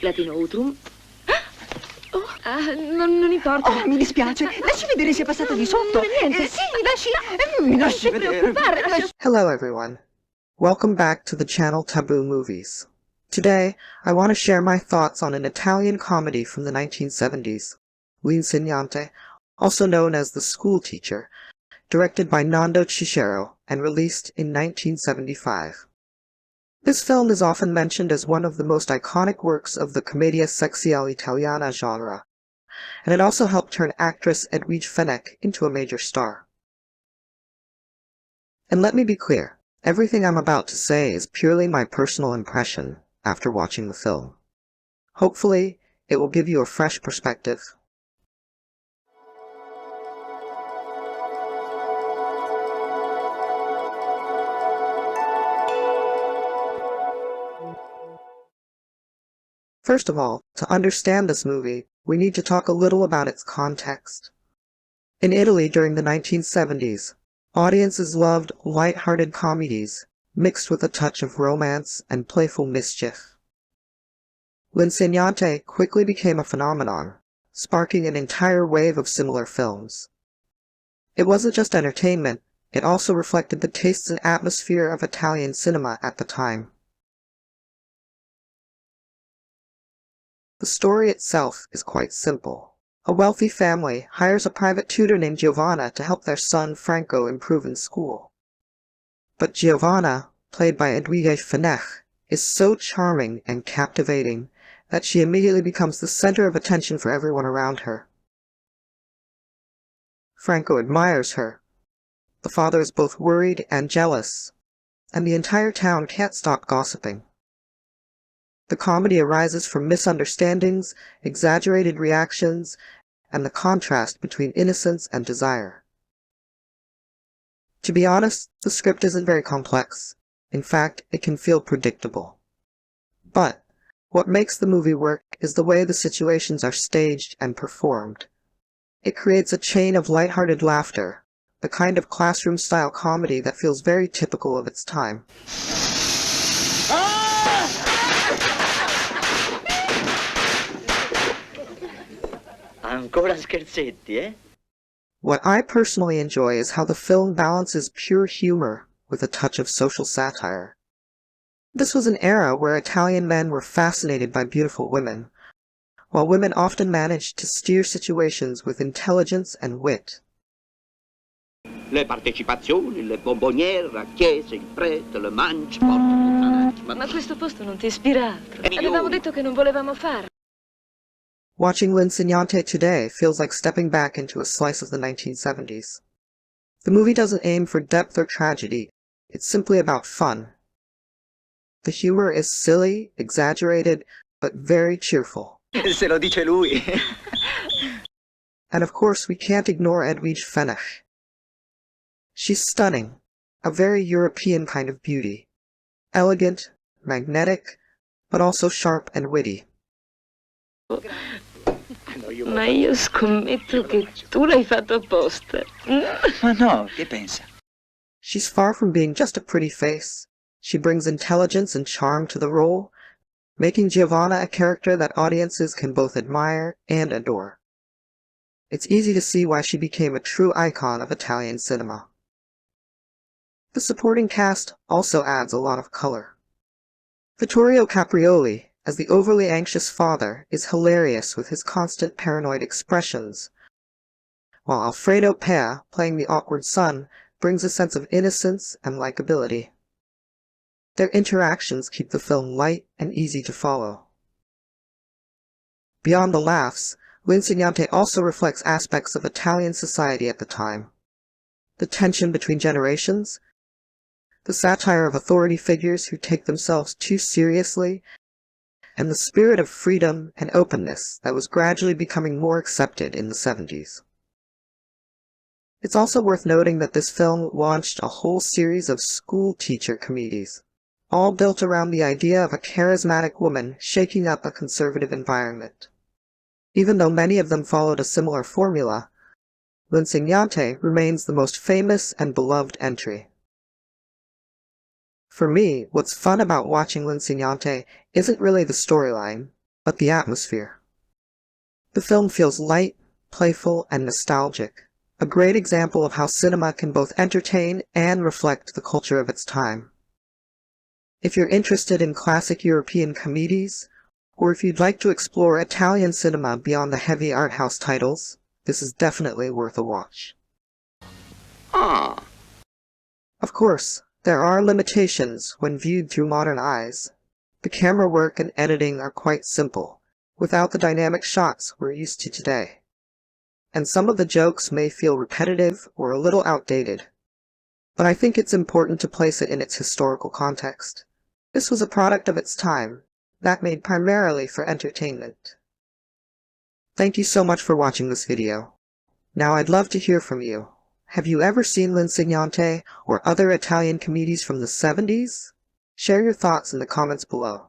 Latino utrum. Oh, non importa. Oh, mi dispiace. Lasci vedere se è passata di sotto. Niente. Sì, mi lasci vedere. Hello everyone. Welcome back to the channel Taboo Movies. Today, I want to share my thoughts on an Italian comedy from the 1970s, L'insegnante, also known as The Schoolteacher, directed by Nando Cicero and released in 1975. This film is often mentioned as one of the most iconic works of the commedia sexuale italiana genre, and it also helped turn actress Edwige Fenech into a major star. And let me be clear, everything I'm about to say is purely my personal impression after watching the film. Hopefully, it will give you a fresh perspective. First of all, to understand this movie, we need to talk a little about its context. In Italy during the 1970s, audiences loved lighthearted comedies, mixed with a touch of romance and playful mischief. L'insegnante quickly became a phenomenon, sparking an entire wave of similar films. It wasn't just entertainment, it also reflected the tastes and atmosphere of Italian cinema at the time. The story itself is quite simple. A wealthy family hires a private tutor named Giovanna to help their son Franco improve in school. But Giovanna, played by Edwige Fenech, is so charming and captivating that she immediately becomes the center of attention for everyone around her. Franco admires her. The father is both worried and jealous, and the entire town can't stop gossiping. The comedy arises from misunderstandings, exaggerated reactions, and the contrast between innocence and desire. To be honest, the script isn't very complex. In fact, it can feel predictable. But what makes the movie work is the way the situations are staged and performed. It creates a chain of lighthearted laughter, the kind of classroom-style comedy that feels very typical of its time. Ancora scherzetti, eh? What I personally enjoy is how the film balances pure humor with a touch of social satire. This was an era where Italian men were fascinated by beautiful women, while women often managed to steer situations with intelligence and wit. Le partecipazioni, le bomboniere, la chiesa, il prete, le mance, porta. Ma questo posto non ti ispira altro. Avevamo detto che non volevamo farlo. Watching L'Insegnante today feels like stepping back into a slice of the 1970s. The movie doesn't aim for depth or tragedy, it's simply about fun. The humor is silly, exaggerated, but very cheerful. Se lo dice lui. And of course, we can't ignore Edwige Fenech. She's stunning, a very European kind of beauty. Elegant, magnetic, but also sharp and witty. Ma io scommetto che tu l'hai fatto apposta. Ma no, che pensa? She's far from being just a pretty face. She brings intelligence and charm to the role, making Giovanna a character that audiences can both admire and adore. It's easy to see why she became a true icon of Italian cinema. The supporting cast also adds a lot of color. Vittorio Caprioli, as the overly anxious father, is hilarious with his constant paranoid expressions, while Alfredo Pea, playing the awkward son, brings a sense of innocence and likability. Their interactions keep the film light and easy to follow. Beyond the laughs, L'Insegnante also reflects aspects of Italian society at the time. The tension between generations, the satire of authority figures who take themselves too seriously, and the spirit of freedom and openness that was gradually becoming more accepted in the 70s. It's also worth noting that this film launched a whole series of school-teacher comedies, all built around the idea of a charismatic woman shaking up a conservative environment. Even though many of them followed a similar formula, L'Insegnante remains the most famous and beloved entry. For me, what's fun about watching L'Insegnante isn't really the storyline, but the atmosphere. The film feels light, playful, and nostalgic, a great example of how cinema can both entertain and reflect the culture of its time. If you're interested in classic European comedies, or if you'd like to explore Italian cinema beyond the heavy art house titles, this is definitely worth a watch. Ah. Of course, there are limitations when viewed through modern eyes. The camera work and editing are quite simple, without the dynamic shots we're used to today. And some of the jokes may feel repetitive or a little outdated. But I think it's important to place it in its historical context. This was a product of its time, that made primarily for entertainment. Thank you so much for watching this video. Now I'd love to hear from you. Have you ever seen L'Insegnante or other Italian comedies from the 70s? Share your thoughts in the comments below.